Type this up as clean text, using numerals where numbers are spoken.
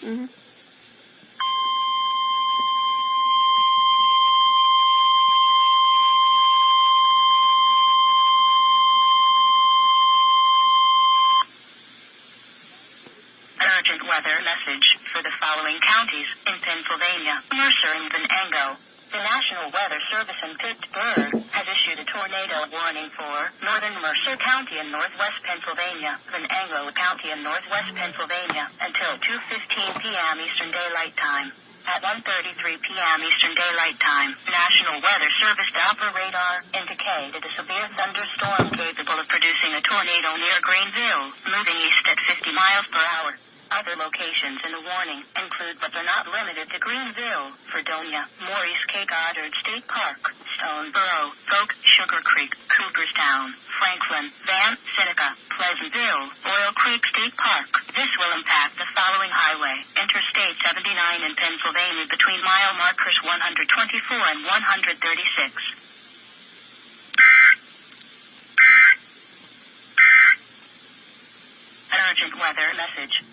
Mm-hmm. An urgent weather message for the following counties in Pennsylvania: Mercer and Venango. The National Weather Service in Pittsburgh has issued a tornado warning for northern Mercer County in northwest Pennsylvania, Venango County in northwest Pennsylvania, until 2:15 p.m. Eastern Daylight Time. At 1:33 p.m. Eastern Daylight Time, National Weather Service Doppler radar indicated a severe thunderstorm capable of producing a tornado near Greenville, moving east at 50 miles per hour. Other locations in the warning include, but are not limited to, Greenville, Fredonia, Maurice K. Goddard State Park, Stoneboro, Polk, Sugar Creek, Cooperstown, Franklin, Van, Seneca, Pleasantville, Oil Creek State Park. This will impact the following highway: Interstate 79 in Pennsylvania between mile markers 124 and 136. An urgent weather message.